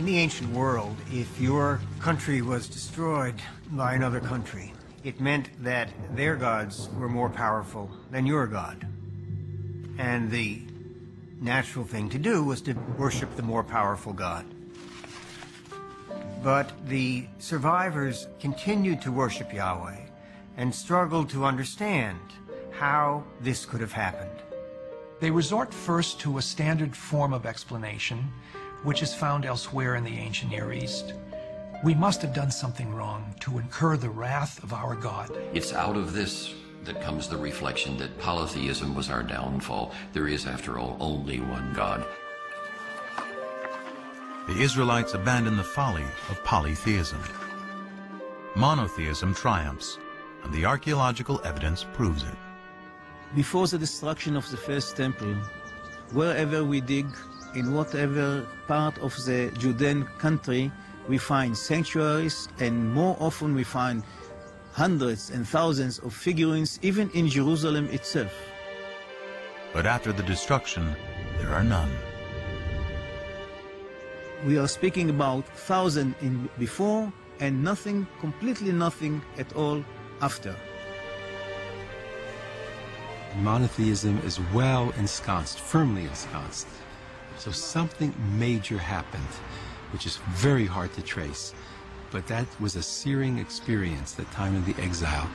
In the ancient world, if your country was destroyed by another country, it meant that their gods were more powerful than your god. And the natural thing to do was to worship the more powerful god. But the survivors continued to worship Yahweh and struggled to understand how this could have happened. They resort first to a standard form of explanation, which is found elsewhere in the ancient Near East. We must have done something wrong to incur the wrath of our God. It's out of this that comes the reflection that polytheism was our downfall. There is, after all, only one God. The Israelites abandon the folly of polytheism. Monotheism triumphs, and the archaeological evidence proves it. Before the destruction of the first temple, wherever we dig, in whatever part of the Judean country, we find sanctuaries, and more often we find hundreds and thousands of figurines, even in Jerusalem itself. But after the destruction, there are none. We are speaking about thousands before and nothing, completely nothing at all after. Monotheism is well ensconced, firmly ensconced. So something major happened, which is very hard to trace. But that was a searing experience, the time of the exile.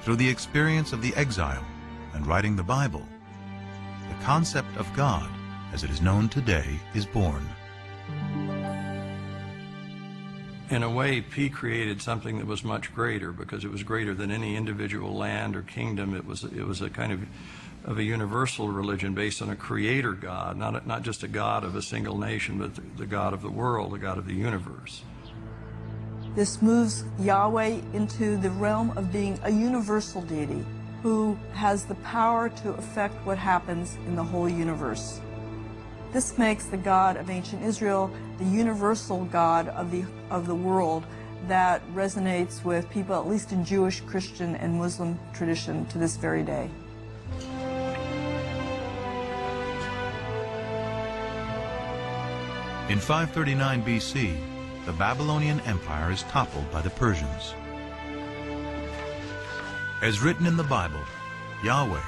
Through the experience of the exile and writing the Bible, the concept of God, as it is known today, is born. In a way, P created something that was much greater, because it was greater than any individual land or kingdom. It was a kind of a universal religion based on a creator God, not just a God of a single nation, but the God of the world, the God of the universe. This moves Yahweh into the realm of being a universal deity who has the power to affect what happens in the whole universe. This makes the God of ancient Israel the universal God of the world that resonates with people, at least in Jewish, Christian, and Muslim tradition to this very day. In 539 BC, the Babylonian Empire is toppled by the Persians. As written in the Bible, Yahweh,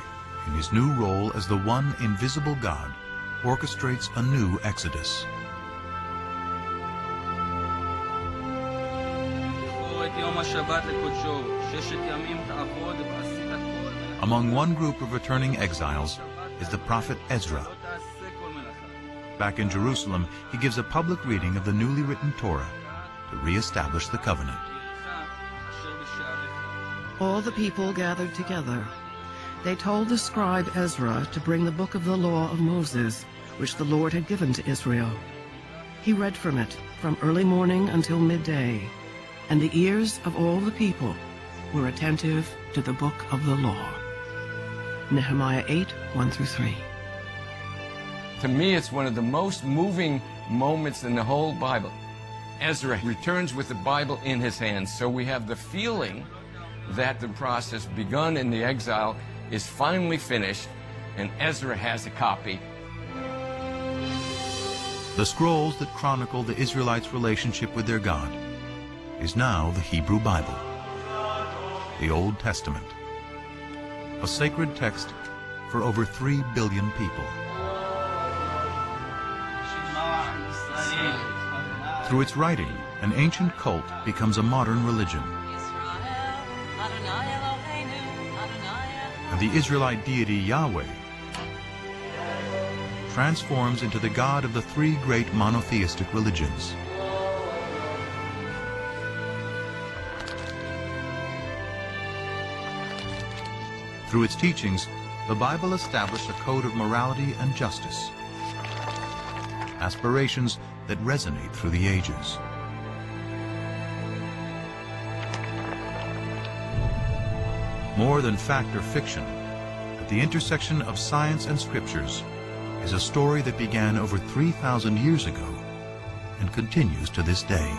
in his new role as the one invisible God, orchestrates a new exodus. Among one group of returning exiles is the prophet Ezra. Back in Jerusalem, he gives a public reading of the newly written Torah to re-establish the covenant. All the people gathered together. They told the scribe Ezra to bring the book of the law of Moses, which the Lord had given to Israel. He read from it from early morning until midday, and the ears of all the people were attentive to the book of the law. Nehemiah 8, 1-3. To me, it's one of the most moving moments in the whole Bible. Ezra returns with the Bible in his hands, so we have the feeling that the process begun in the exile is finally finished, and Ezra has a copy. The scrolls that chronicle the Israelites' relationship with their God is now the Hebrew Bible, the Old Testament, a sacred text for over 3 billion people. Through its writing, an ancient cult becomes a modern religion. And the Israelite deity Yahweh transforms into the God of the 3 great monotheistic religions. Through its teachings, the Bible established a code of morality and justice, aspirations that resonate through the ages. More than fact or fiction, at the intersection of science and scriptures is a story that began over 3,000 years ago and continues to this day.